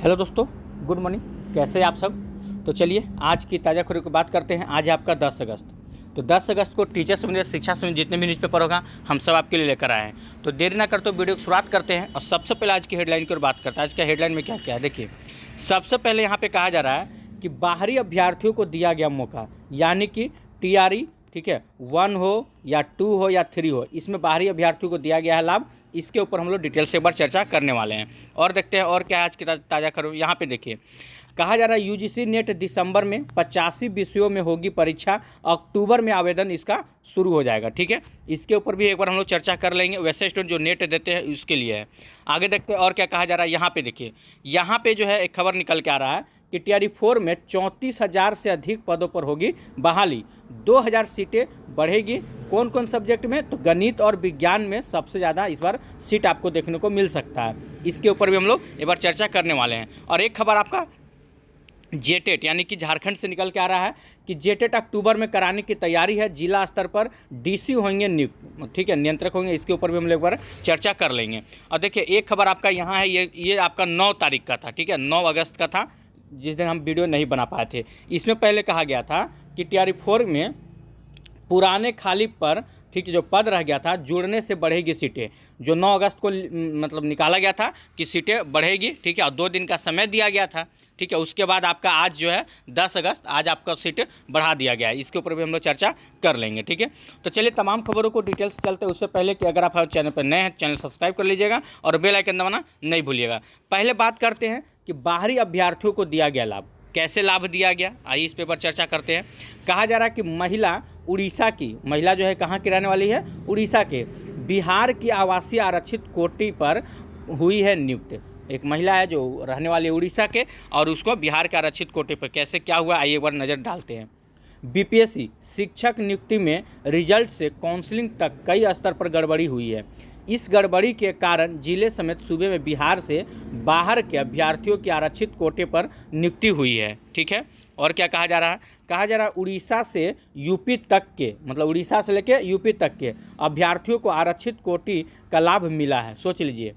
Hello दोस्तों, good morning. कैसे हैं आप सब? तो चलिए आज की ताज़ा खबरों की बात करते हैं। आज है आपका 10 अगस्त। तो 10 अगस्त को टीचर संबंधित शिक्षा संबंधित जितने भी न्यूज़पेपर होगा हम सब आपके लिए लेकर आए हैं। तो देरी ना करते वीडियो की शुरुआत करते हैं और सबसे पहले आज की हेडलाइन की ओर बात करते हैं। आज का हेडलाइन में क्या क्या है देखिए। सबसे पहले यहाँ पर कहा जा रहा है कि बाहरी अभ्यर्थियों को दिया गया मौका, यानी कि TRE, ठीक है, 1 हो या 2 हो या 3 हो, इसमें बाहरी अभ्यर्थियों को दिया गया है लाभ। इसके ऊपर हम लोग डिटेल से एक बार चर्चा करने वाले हैं और देखते हैं और क्या आज की ताज़ा खबर। यहाँ पे देखिए कहा जा रहा है UGC नेट दिसंबर में 85 विषयों में होगी परीक्षा, अक्टूबर में आवेदन इसका शुरू हो जाएगा। ठीक है, इसके ऊपर भी एक बार हम लोग चर्चा कर लेंगे। वैसे स्टूडेंट जो नेट देते हैं उसके लिए है। आगे देखते हैं और क्या कहा जा रहा है। यहाँ पे देखिए, यहाँ पे जो है एक खबर निकल के आ रहा है कि TRE 4 में 34,000 से अधिक पदों पर होगी बहाली, 2,000 सीटें बढ़ेगी। कौन कौन सब्जेक्ट में? तो गणित और विज्ञान में सबसे ज़्यादा इस बार सीट आपको देखने को मिल सकता है। इसके ऊपर भी हम लोग एक बार चर्चा करने वाले हैं। और एक खबर आपका JTET यानी कि झारखंड से निकल के आ रहा है कि JTET अक्टूबर में कराने की तैयारी है। जिला स्तर पर DC होंगे नियुक्त, ठीक है, नियंत्रक होंगे। इसके ऊपर भी हम लोग एक बार चर्चा कर लेंगे। और देखिए एक खबर आपका यहाँ है, ये आपका 9 तारीख का था, ठीक है, 9 अगस्त का था, जिस दिन हम वीडियो नहीं बना पाए थे। इसमें पहले कहा गया था कि TRE 4 में पुराने खाली पर, ठीक है, जो पद रह गया था जुड़ने से बढ़ेगी सीटें। जो 9 अगस्त को मतलब निकाला गया था कि सीटें बढ़ेगी, ठीक है, और 2 दिन का समय दिया गया था, ठीक है। उसके बाद आपका आज जो है 10 अगस्त, आज आपका सीटें बढ़ा दिया गया है। इसके ऊपर भी हम लोग चर्चा कर लेंगे, ठीक है। तो चलिए तमाम खबरों को डिटेल से चलते हैं। उससे पहले कि अगर आप चैनल पर नए हैं, चैनल सब्सक्राइब कर लीजिएगा और बेल आइकन दबाना नहीं भूलिएगा। पहले बात करते हैं कि बाहरी अभ्यर्थियों को दिया गया लाभ, कैसे लाभ दिया गया, आइए इस पर चर्चा करते हैं। कहा जा रहा है कि महिला उड़ीसा की, महिला जो है कहाँ की रहने वाली है? उड़ीसा के, बिहार की आवासीय आरक्षित कोटि पर हुई है नियुक्त। एक महिला है जो रहने वाली है उड़ीसा के और उसको बिहार के आरक्षित कोटे पर कैसे क्या हुआ, आइए एक बार नज़र डालते हैं। BPSC शिक्षक नियुक्ति में रिजल्ट से काउंसलिंग तक कई स्तर पर गड़बड़ी हुई है। इस गड़बड़ी के कारण जिले समेत सूबे में बिहार से बाहर के अभ्यर्थियों की आरक्षित कोटे पर नियुक्ति हुई है, ठीक है। और क्या कहा जा रहा है? कहा जा रहा है उड़ीसा से यूपी तक के, मतलब उड़ीसा से लेकर यूपी तक के अभ्यर्थियों को आरक्षित कोटि का लाभ मिला है। सोच लीजिए,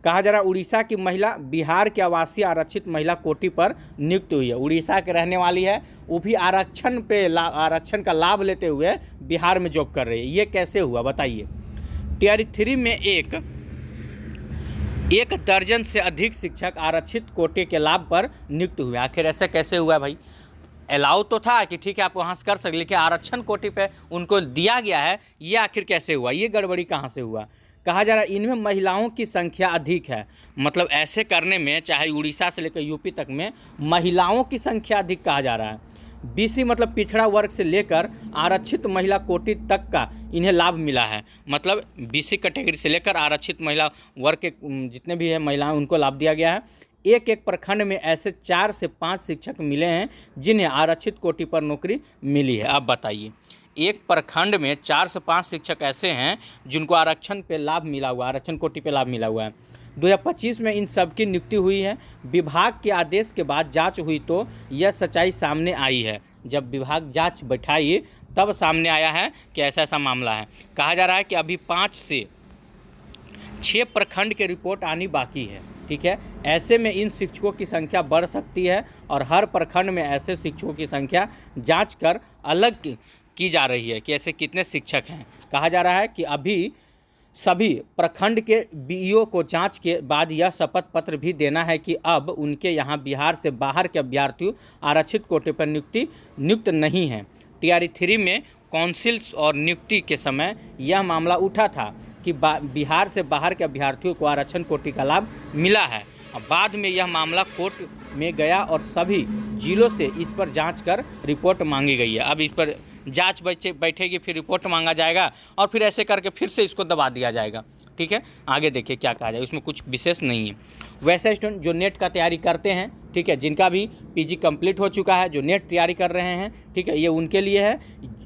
कहा जा रहा है उड़ीसा की महिला बिहार के आवासीय आरक्षित महिला कोटि पर नियुक्त हुई है। उड़ीसा के रहने वाली है, वो भी आरक्षण का लाभ लेते हुए बिहार में जॉब कर रही है। ये कैसे हुआ बताइए? TRE 3 में एक दर्जन से अधिक शिक्षक आरक्षित कोटे के लाभ पर नियुक्त हुए। आखिर ऐसा कैसे हुआ भाई? अलाउ तो था कि ठीक है आप वहाँ से कर सकते, लेकिन आरक्षण कोटे पे उनको दिया गया है, ये आखिर कैसे हुआ? ये गड़बड़ी कहाँ से हुआ? कहा जा रहा है इनमें महिलाओं की संख्या अधिक है। मतलब ऐसे करने में, चाहे उड़ीसा से लेकर यूपी तक में, महिलाओं की संख्या अधिक कहा जा रहा है। BC मतलब पिछड़ा वर्ग से लेकर आरक्षित महिला कोटि तक का इन्हें लाभ मिला है। मतलब BC कैटेगरी से लेकर आरक्षित महिला वर्ग के जितने भी है महिलाएं, उनको लाभ दिया गया है। एक एक प्रखंड में ऐसे 4 से 5 शिक्षक मिले हैं जिन्हें आरक्षित कोटि पर नौकरी मिली है। अब बताइए, एक प्रखंड में 4 से 5 शिक्षक ऐसे हैं जिनको आरक्षण पे लाभ मिला हुआ, आरक्षण कोटि पे लाभ मिला हुआ है। 2025 में इन सब की नियुक्ति हुई है। विभाग के आदेश के बाद जांच हुई तो यह सच्चाई सामने आई है। जब विभाग जांच बैठाई तब सामने आया है कि ऐसा ऐसा मामला है। कहा जा रहा है कि अभी 5 से 6 प्रखंड की रिपोर्ट आनी बाकी है, ठीक है। ऐसे में इन शिक्षकों की संख्या बढ़ सकती है और हर प्रखंड में ऐसे शिक्षकों की संख्या जांच कर अलग की जा रही है कि ऐसे कितने शिक्षक हैं। कहा जा रहा है कि अभी सभी प्रखंड के BEO को जांच के बाद यह शपथ पत्र भी देना है कि अब उनके यहाँ बिहार से बाहर के अभ्यर्थियों आरक्षित कोटे पर नियुक्त नहीं हैं। TRE 3 में काउंसिल और नियुक्ति के समय यह मामला उठा था कि बिहार से बाहर के अभ्यर्थियों को आरक्षण कोटि का लाभ मिला है। बाद में यह मामला कोर्ट में गया और सभी जिलों से इस पर जांच कर रिपोर्ट मांगी गई है। अब इस पर जांच बैठेगी, फिर रिपोर्ट मांगा जाएगा और फिर ऐसे करके फिर से इसको दबा दिया जाएगा, ठीक है। आगे देखिए क्या कहा जाए, उसमें कुछ विशेष नहीं है। वैसे स्टूडेंट जो नेट का तैयारी करते हैं, ठीक है, जिनका भी PG कंप्लीट हो चुका है, जो नेट तैयारी कर रहे हैं, ठीक है, ये उनके लिए है।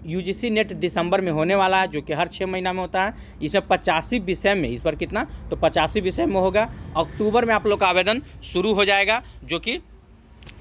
UGC नेट दिसंबर में होने वाला है, जो कि हर 6 महीना में होता है। इसमें 85 विषय में, इस पर कितना? तो 85 विषय में होगा। अक्टूबर में आप लोग का आवेदन शुरू हो जाएगा, जो कि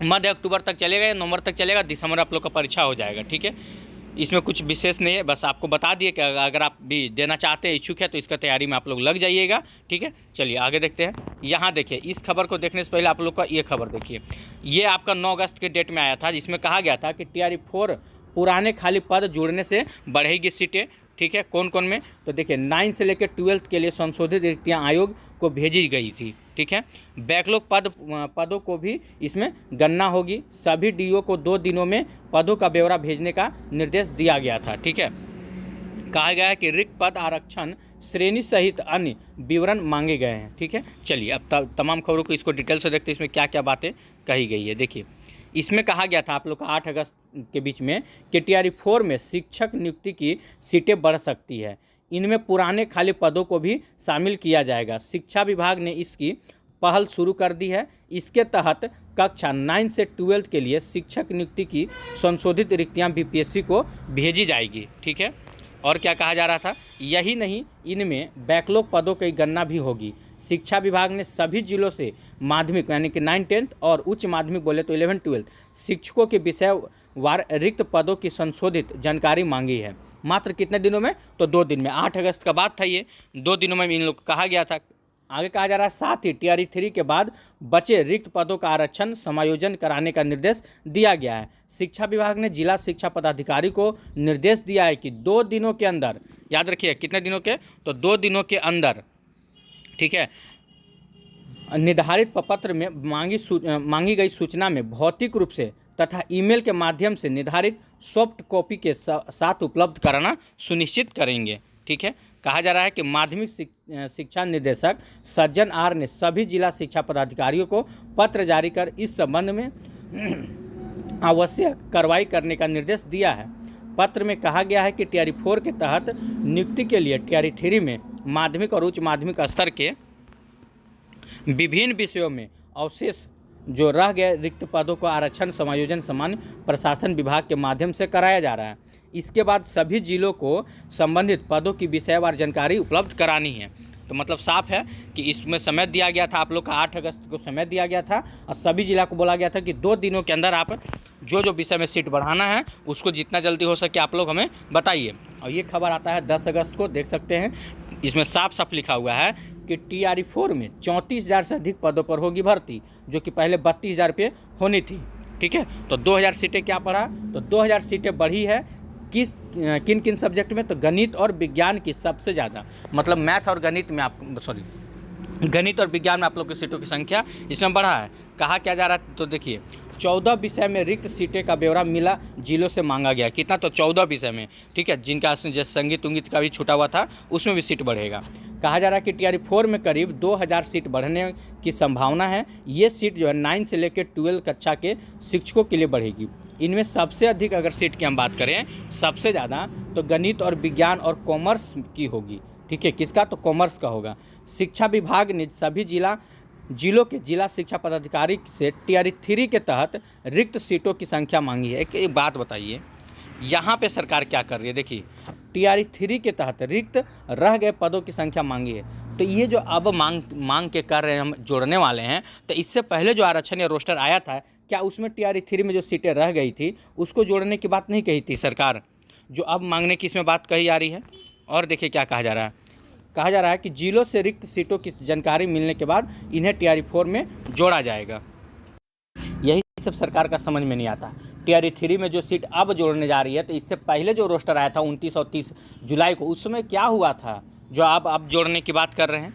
मध्य अक्टूबर तक चलेगा या नवंबर तक चलेगा। दिसंबर आप लोग का परीक्षा हो जाएगा, ठीक है। इसमें कुछ विशेष नहीं है, बस आपको बता दिए कि अगर आप भी देना चाहते हैं, इच्छुक है, तो इसका तैयारी में आप लोग लग जाइएगा। ठीक है, चलिए आगे देखते हैं। यहाँ देखिए, इस खबर को देखने से पहले आप लोग का ये खबर देखिए। ये आपका 9 अगस्त के डेट में आया था, जिसमें कहा गया था कि TRE-4 पुराने खाली पद जुड़ने से बढ़ेगी सीटें। ठीक है, कौन कौन में, तो देखिए 9 से लेकर 12 के लिए संशोधित रिक्तियाँ आयोग को भेजी गई थी। ठीक है, बैकलॉग पदों को भी इसमें गणना होगी। सभी DO को 2 दिनों में पदों का ब्यौरा भेजने का निर्देश दिया गया था। ठीक है, कहा गया है कि रिक्त पद आरक्षण श्रेणी सहित अन्य विवरण मांगे गए हैं। ठीक है, चलिए अब तमाम खबरों को इसको डिटेल से देखते हैं, इसमें क्या क्या बातें कही गई है। देखिए, इसमें कहा गया था आप लोग का 8 अगस्त के बीच में कि TRE-4 में शिक्षक नियुक्ति की सीटें बढ़ सकती है। इनमें पुराने खाली पदों को भी शामिल किया जाएगा। शिक्षा विभाग ने इसकी पहल शुरू कर दी है। इसके तहत कक्षा 9 से 12 के लिए शिक्षक नियुक्ति की संशोधित रिक्तियाँ BPSC को भेजी जाएगी। ठीक है, और क्या कहा जा रहा था, यही नहीं, इनमें बैकलॉग पदों की गणना भी होगी। शिक्षा विभाग ने सभी जिलों से माध्यमिक यानी कि 9, 10 और उच्च माध्यमिक बोले तो 11, 12 शिक्षकों के विषय वार रिक्त पदों की संशोधित जानकारी मांगी है। मात्र कितने दिनों में, तो 2 दिन में। 8 अगस्त का बात था, ये 2 दिनों में इन लोग को कहा गया था। आगे कहा जा रहा है, साथ ही TRE-3 के बाद बचे रिक्त पदों का आरक्षण समायोजन कराने का निर्देश दिया गया है। शिक्षा विभाग ने जिला शिक्षा पदाधिकारी को निर्देश दिया है कि 2 दिनों के अंदर, याद रखिए कितने दिनों के, तो 2 दिनों के अंदर, ठीक है, निर्धारित प्रपत्र में मांगी गई सूचना में भौतिक रूप से तथा ईमेल के माध्यम से निर्धारित सॉफ्ट कॉपी के साथ उपलब्ध कराना सुनिश्चित करेंगे। ठीक है, कहा जा रहा है कि माध्यमिक शिक्षा निदेशक सज्जन आर ने सभी जिला शिक्षा पदाधिकारियों को पत्र जारी कर इस संबंध में आवश्यक कार्रवाई करने का निर्देश दिया है। पत्र में कहा गया है कि TRE-4 के तहत नियुक्ति के लिए TRE-3 में माध्यमिक और उच्च माध्यमिक स्तर के विभिन्न विषयों में अवशेष जो रह गए रिक्त पदों को आरक्षण समायोजन सामान्य प्रशासन विभाग के माध्यम से कराया जा रहा है। इसके बाद सभी जिलों को संबंधित पदों की विषयवार जानकारी उपलब्ध करानी है। तो मतलब साफ है कि इसमें समय दिया गया था, आप लोग का 8 अगस्त को समय दिया गया था और सभी जिला को बोला गया था कि 2 दिनों के अंदर आप जो विषय में सीट बढ़ाना है उसको जितना जल्दी हो सके आप लोग हमें बताइए। और ये खबर आता है 10 अगस्त को, देख सकते हैं इसमें साफ साफ लिखा हुआ है कि TRE-4 में 34,000 से अधिक पदों पर होगी भर्ती, जो कि पहले 32,000 पे होनी थी। ठीक है, तो 2,000 सीटें क्या बढ़ा, तो 2,000 सीटें बढ़ी है किन किन सब्जेक्ट में, तो गणित और विज्ञान की सबसे ज़्यादा, मतलब मैथ और गणित में गणित और विज्ञान में आप लोग की सीटों की संख्या इसमें बढ़ा है। कहा क्या जा रहा है, तो देखिए 14 विषय में रिक्त सीटें का ब्यौरा मिला जिलों से मांगा गया। कितना, तो 14 विषय में। ठीक है, जिनका जैसे संगीत उंगीत का भी छूटा हुआ था उसमें भी सीट बढ़ेगा। कहा जा रहा है कि TRE-4 में करीब 2,000 सीट बढ़ने की संभावना है। ये सीट जो है 9 से लेकर 12 कक्षा के शिक्षकों के लिए बढ़ेगी। इनमें सबसे अधिक अगर सीट की हम बात करें, सबसे ज़्यादा तो गणित और विज्ञान और कॉमर्स की होगी। ठीक है, किसका, तो कॉमर्स का होगा। शिक्षा विभाग ने सभी जिलों के जिला शिक्षा पदाधिकारी से TRE-3 के तहत रिक्त सीटों की संख्या मांगी है। एक बात बताइए, यहाँ पे सरकार क्या कर रही है, देखिए TRE-3 के तहत रिक्त रह गए पदों की संख्या मांगी है। तो ये जो अब मांग के कर रहे हैं, हम जोड़ने वाले हैं, तो इससे पहले जो आरक्षण या रोस्टर आया था, क्या उसमें TRE-3 में जो सीटें रह गई थी उसको जोड़ने की बात नहीं कही थी सरकार, जो अब मांगने की इसमें बात कही जा रही है। और देखिए क्या कहा जा रहा है, कहा जा रहा है कि जिलों से रिक्त सीटों की जानकारी मिलने के बाद इन्हें TRE-4 में जोड़ा जाएगा। यही सब सरकार का समझ में नहीं आता। TRE-3 में जो सीट अब जोड़ने जा रही है, तो इससे पहले जो रोस्टर आया था 29 और 30 जुलाई को, उस समय क्या हुआ था जो अब जोड़ने की बात कर रहे हैं।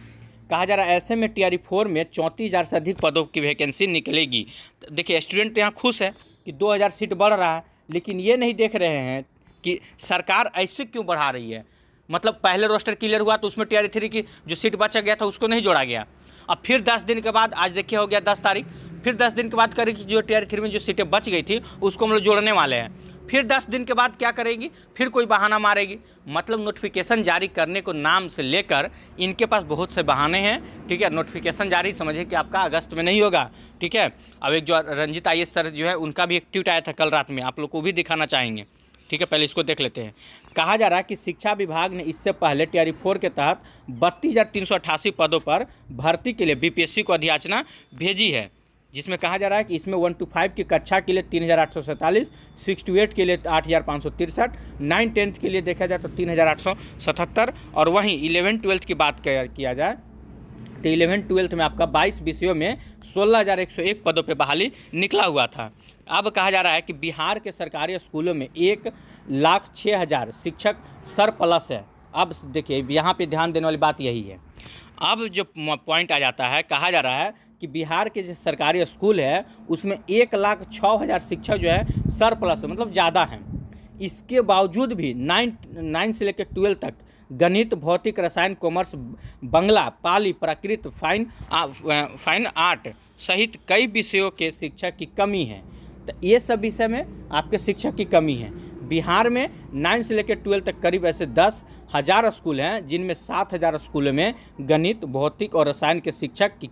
कहा जा रहा है ऐसे में TRE-4 में 34,000 से अधिक पदों की वैकेंसी निकलेगी। देखिए स्टूडेंट यहाँ खुश है कि 2,000 सीट बढ़ रहा है, लेकिन ये नहीं देख रहे हैं कि सरकार ऐसे क्यों बढ़ा रही है। मतलब पहले रोस्टर क्लियर हुआ तो उसमें TRE-3 की जो सीट बचा गया था उसको नहीं जोड़ा गया। अब फिर 10 दिन के बाद, आज देखिए हो गया 10 तारीख, फिर 10 दिन के बाद करेगी जो TRE-3 में जो सीटें बच गई थी उसको हम लोग जोड़ने वाले हैं। फिर 10 दिन के बाद क्या करेगी, फिर कोई बहाना मारेगी। मतलब नोटिफिकेशन जारी करने को नाम से लेकर इनके पास बहुत से बहाने हैं। ठीक है, नोटिफिकेशन जारी समझिए कि आपका अगस्त में नहीं होगा। ठीक है, अब एक जो रंजित IAS सर जो है उनका भी एक ट्वीट आया था कल रात में, आप लोग को भी दिखाना चाहेंगे। ठीक है, पहले इसको देख लेते हैं। कहा जा रहा है कि शिक्षा विभाग ने इससे पहले TRE-4 के तहत 32,388 पदों पर भर्ती के लिए BPSC को अधियाचना भेजी है। जिसमें कहा जा रहा है कि इसमें 1 to 5 की कक्षा के लिए 3847, 6 to 8 के लिए 8563, 9-10 के लिए देखा जाए तो 3877, और वहीं 11-12 की बात किया जाए तो 11-12 में आपका 22 विषयों में 16,101 पदों पे बहाली निकला हुआ था। अब कहा जा रहा है कि बिहार के सरकारी स्कूलों में 1,06,000 शिक्षक सरप्लस है। अब देखिए यहाँ पे ध्यान देने वाली बात यही है। अब जो पॉइंट आ जाता है, कहा जा रहा है कि बिहार के जो सरकारी स्कूल है उसमें 1,06,000 शिक्षक जो है सरप्लस है, मतलब ज़्यादा हैं। इसके बावजूद भी 9 से लेकर 12 तक गणित, भौतिक, रसायन, कॉमर्स, बांग्ला, पाली, प्राकृत, फाइन आर्ट सहित कई विषयों के शिक्षक की कमी है। तो ये सब विषय में आपके शिक्षक की कमी है। बिहार में 9 से लेकर 12 तक करीब ऐसे 10,000 स्कूल हैं, जिनमें 7,000 स्कूलों में गणित, भौतिक और रसायन के शिक्षक की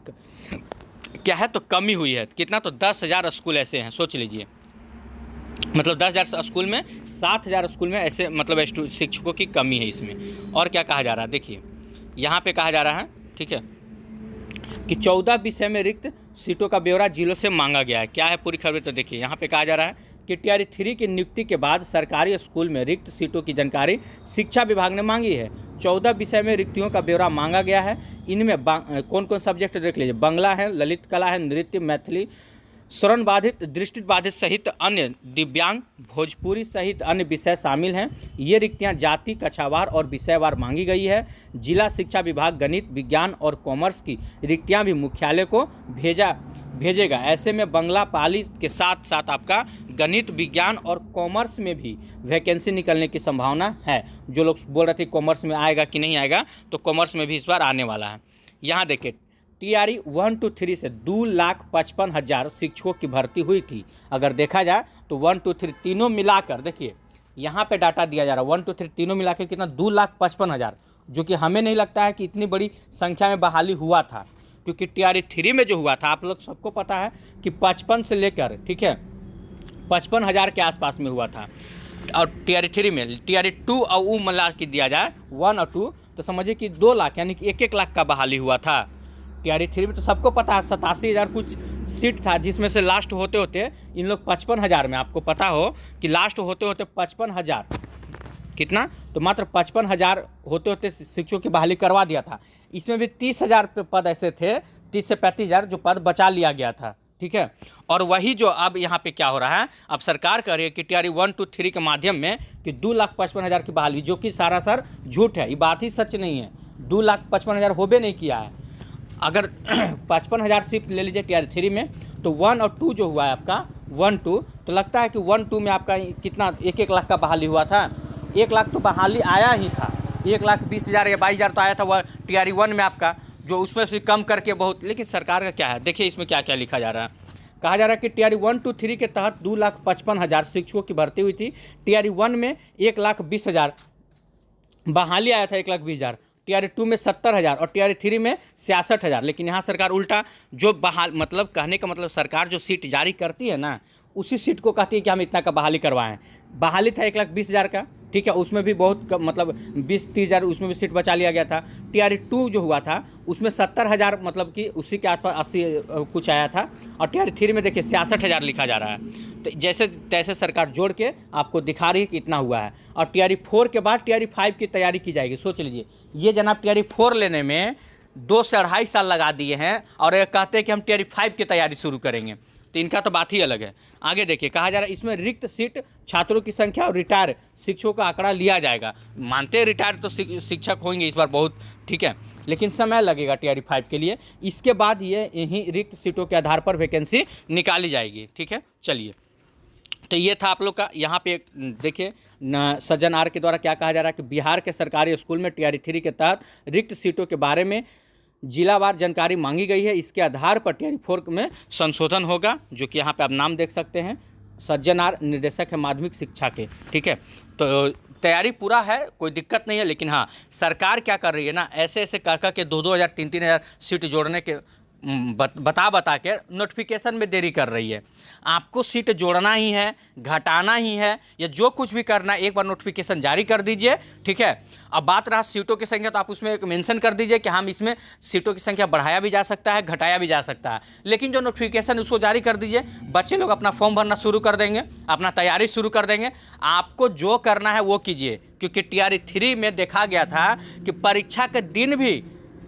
क्या है तो कमी हुई है। कितना? तो 10,000 स्कूल ऐसे हैं, सोच लीजिए। मतलब 10,000 स्कूल में 7,000 स्कूल में ऐसे मतलब शिक्षकों की कमी है इसमें। और क्या कहा जा रहा है, देखिए यहाँ पे कहा जा रहा है, ठीक है, कि 14 विषय में रिक्त सीटों का ब्यौरा जिलों से मांगा गया है। क्या है पूरी खबर? तो देखिए यहाँ पे कहा जा रहा है कि टीआरई 3 की नियुक्ति के बाद सरकारी स्कूल में रिक्त सीटों की जानकारी शिक्षा विभाग ने मांगी है। 14 विषय में रिक्तियों का ब्यौरा मांगा गया है। इनमें कौन कौन सब्जेक्ट देख लीजिए, बांग्ला है, ललित कला है, नृत्य, मैथिली, श्रवण बाधित, दृष्टि बाधित सहित अन्य, दिव्यांग, भोजपुरी सहित अन्य विषय शामिल हैं। ये रिक्तियां जाति, कक्षावार और विषयवार मांगी गई है। जिला शिक्षा विभाग गणित, विज्ञान और कॉमर्स की रिक्तियां भी मुख्यालय को भेजेगा। ऐसे में बांग्ला, पाली के साथ साथ आपका गणित, विज्ञान और कॉमर्स में भी वैकेंसी निकलने की संभावना है। जो लोग बोल रहे थे कॉमर्स में आएगा कि नहीं आएगा, तो कॉमर्स में भी इस बार आने वाला है। यहाँ देखिए टीआरई 1 to 3 से 2,55,000 शिक्षकों की भर्ती हुई थी। अगर देखा जाए तो 1 to 3 तीनों मिलाकर देखिए यहाँ पे डाटा दिया जा रहा है, 1 to 3 तीनों मिलाकर कितना 2,55,000, जो कि हमें नहीं लगता है कि इतनी बड़ी संख्या में बहाली हुआ था, क्योंकि टीआरई 3 में जो हुआ था आप लोग सबको पता है कि 55 से लेकर, ठीक है, 55,000 के आसपास में हुआ था। और टीआरई 3 में टीआरई 2 और वो मिला के दिया जाए 1 और 2 तो समझिए कि 2 लाख यानी कि 1-1 लाख का बहाली हुआ था। टीआरई 3 में तो सबको पता है 87,000 कुछ सीट था, जिसमें से लास्ट होते होते इन लोग 55,000 में, आपको पता हो कि लास्ट होते होते 55,000 कितना, तो मात्र 55,000 होते होते शिक्षकों की बहाली करवा दिया था। इसमें भी 30,000 पद ऐसे थे, 30 से 35,000 जो पद बचा लिया गया था, ठीक है। और वही जो अब यहाँ पे क्या हो रहा है, अब सरकार कह रही है कि टीआरई 1 to 3 के माध्यम में कि 2,55,000 की बहाली, जो कि सरासर झूठ है, ये बात ही सच नहीं है। 2,55,000 होबे नहीं किया है। अगर 55,000 सीट ले लीजिए टीआरई 3 में, तो 1 और 2 जो हुआ है आपका 1-2, तो लगता है कि 1-2 में आपका कितना 1-1 लाख का बहाली हुआ था। 1 लाख तो बहाली आया ही था, 1,20,000 या 22,000 तो आया था वह टीआरई 1 में आपका, जो उसमें से कम करके बहुत। लेकिन सरकार का क्या है, देखिए इसमें क्या क्या लिखा जा रहा है। कहा जा रहा है कि टीआरई 1 to 3 के तहत 2,55,000 शिक्षकों की भर्ती हुई थी। टीआरई 1 में 1,20,000 बहाली आया था, 1,20,000। टीआरई 2 में 70,000 और टीआरई 3 में 66,000। लेकिन यहाँ सरकार उल्टा जो बहाल, मतलब कहने का मतलब सरकार जो सीट जारी करती है ना, उसी सीट को कहती है कि हम इतना का बहाली करवाएं। बहाली था 1,20,000 का, ठीक है, उसमें भी बहुत मतलब 20-30,000 उसमें भी सीट बचा लिया गया था। टीआरई 2 जो हुआ था उसमें 70,000 मतलब कि उसी के आसपास 80 कुछ आया था। और टीआरई 3 में देखिए 66,000 लिखा जा रहा है। तो जैसे तैसे सरकार जोड़ के आपको दिखा रही है कि इतना हुआ है। और टीआरई 4 के बाद टीआरई 5 की तैयारी की जाएगी। सोच लीजिए, ये जनाब टीआरई 4 लेने में 2 से 2.5 साल लगा दिए हैं और ये कहते हैं कि हम टीआरई 5 की तैयारी शुरू करेंगे, तो इनका तो बात ही अलग है। आगे देखिए कहा जा रहा है इसमें रिक्त सीट, छात्रों की संख्या और रिटायर शिक्षकों का आंकड़ा लिया जाएगा। मानते हैं रिटायर तो शिक्षक होंगे इस बार बहुत, ठीक है, लेकिन समय लगेगा टीआरई 5 के लिए। इसके बाद ये यहीं रिक्त सीटों के आधार पर वैकेंसी निकाली जाएगी, ठीक है। चलिए, तो ये था आप लोग का। यहाँ पे देखिए सज्जन आर के द्वारा क्या कहा जा रहा है कि बिहार के सरकारी स्कूल में टीआरई 3 के तहत रिक्त सीटों के बारे में जिलावार जानकारी मांगी गई है। इसके आधार पर टीआरई 4 में संशोधन होगा, जो कि यहाँ पे आप नाम देख सकते हैं, सज्जन आर निर्देशक है माध्यमिक शिक्षा के, ठीक है। तो तैयारी पूरा है, कोई दिक्कत नहीं है। लेकिन हाँ, सरकार क्या कर रही है ना, ऐसे ऐसे कर के 2-2 हज़ार 3-3 हज़ार सीट जोड़ने के बता के नोटिफिकेशन में देरी कर रही है। आपको सीट जोड़ना ही है, घटाना ही है, या जो कुछ भी करना है, एक बार नोटिफिकेशन जारी कर दीजिए, ठीक है। अब बात रहा सीटों की संख्या, तो आप उसमें एक मेंशन कर दीजिए कि हम इसमें सीटों की संख्या बढ़ाया भी जा सकता है, घटाया भी जा सकता है, लेकिन जो नोटिफिकेशन उसको जारी कर दीजिए। बच्चे लोग अपना फॉर्म भरना शुरू कर देंगे, अपना तैयारी शुरू कर देंगे। आपको जो करना है वो कीजिए, क्योंकि TRE 3 में देखा गया था कि परीक्षा के दिन भी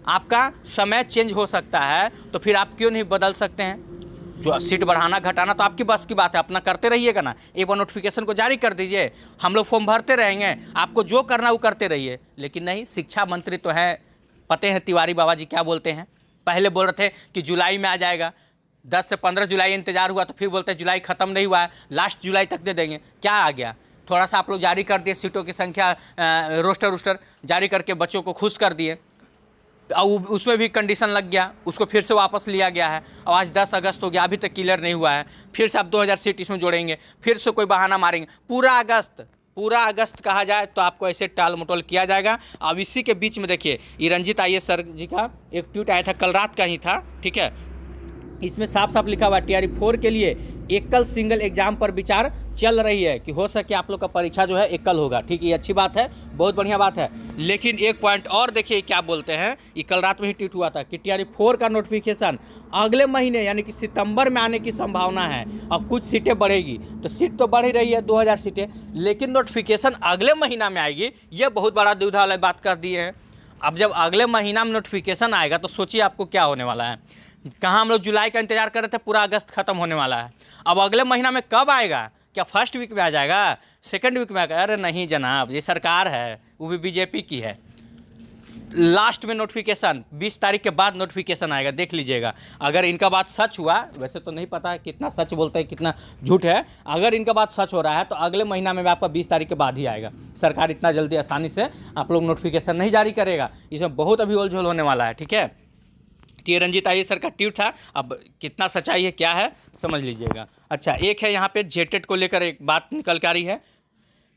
आपका समय चेंज हो सकता है, तो फिर आप क्यों नहीं बदल सकते हैं। जो सीट बढ़ाना घटाना तो आपकी बस की बात है, अपना करते रहिएगा ना। एक बार नोटिफिकेशन को जारी कर दीजिए, हम लोग फॉर्म भरते रहेंगे, आपको जो करना वो करते रहिए। लेकिन नहीं, शिक्षा मंत्री तो है, पते हैं तिवारी बाबा जी क्या बोलते हैं। पहले बोल रहे थे कि जुलाई में आ जाएगा, 10 से 15 जुलाई इंतजार हुआ, तो फिर बोलते हैं जुलाई ख़त्म नहीं हुआ है, लास्ट जुलाई तक दे देंगे। क्या आ गया, थोड़ा सा आप लोग जारी कर दिए, सीटों की संख्या रोस्टर जारी करके बच्चों को खुश कर दिए, उसमें भी कंडीशन लग गया, उसको फिर से वापस लिया गया है। और आज 10 अगस्त हो गया, अभी तक क्लियर नहीं हुआ है, फिर से आप 2000 सीट इसमें जोड़ेंगे, फिर से कोई बहाना मारेंगे। पूरा अगस्त कहा जाए तो आपको ऐसे टाल मटोल किया जाएगा। अब इसी के बीच में देखिए, ये रंजीत IAS सर जी का एक ट्वीट आया था, कल रात का ही था, ठीक है। इसमें साफ साफ लिखा हुआ है TRE 4 के लिए एकल सिंगल एग्जाम पर विचार चल रही है कि हो सके आप लोग का परीक्षा जो है एकल होगा, ठीक है। ये अच्छी बात है, बहुत बढ़िया बात है। लेकिन एक पॉइंट और देखिए क्या बोलते हैं, ये कल रात में ही ट्वीट हुआ था कि TRE 4 का नोटिफिकेशन अगले महीने यानी कि सितंबर में आने की संभावना है। और कुछ सीटें बढ़ेगी, तो सीट तो बढ़ ही रही है 2000 सीटें, लेकिन नोटिफिकेशन अगले महीना में आएगी, ये बहुत बड़ा दुविधा वाली बात कर दी है। अब जब अगले महीना में नोटिफिकेशन आएगा तो सोचिए आपको क्या होने वाला है। कहाँ हम लोग जुलाई का इंतजार कर रहे थे, पूरा अगस्त खत्म होने वाला है। अब अगले महीना में कब आएगा, क्या फर्स्ट वीक में आ जाएगा, सेकंड वीक में आएगा? अरे नहीं जनाब, ये सरकार है, वो भी BJP की है। लास्ट में नोटिफिकेशन 20 तारीख के बाद नोटिफिकेशन आएगा, देख लीजिएगा। अगर इनका बात सच हुआ, वैसे तो नहीं पता कितना सच बोलते हैं कितना झूठ है, अगर इनका बात सच हो रहा है तो अगले महीना में आपका 20 तारीख के बाद ही आएगा। सरकार इतना जल्दी आसानी से आप लोग नोटिफिकेशन नहीं जारी करेगा, इसमें बहुत अभी उलझोल होने वाला है, ठीक है। तो ये रंजीत IAS सर का ट्वीट था, अब कितना सच्चाई है क्या है समझ लीजिएगा। अच्छा, एक है यहाँ पे JTET को लेकर एक बात निकल के आ रही है,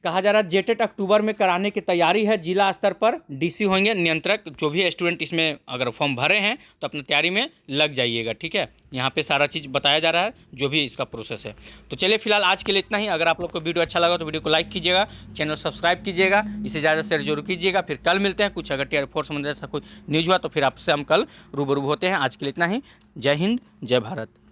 कहा जा रहा है JTET अक्टूबर में कराने की तैयारी है, जिला स्तर पर DC होंगे नियंत्रक। जो भी स्टूडेंट इसमें अगर फॉर्म भरे हैं तो अपनी तैयारी में लग जाइएगा, ठीक है। यहाँ पे सारा चीज़ बताया जा रहा है, जो भी इसका प्रोसेस है। तो चलिए फिलहाल आज के लिए इतना ही। अगर आप लोग को वीडियो अच्छा लगा तो वीडियो को लाइक कीजिएगा, चैनल सब्सक्राइब कीजिएगा, इसे ज़्यादा शेयर जरूर कीजिएगा। फिर कल मिलते हैं, कुछ अगर TRE 4 संबंधित ऐसा कोई न्यूज़ हुआ तो फिर आपसे हम कल रूबरू होते हैं। आज के लिए इतना ही। जय हिंद, जय भारत।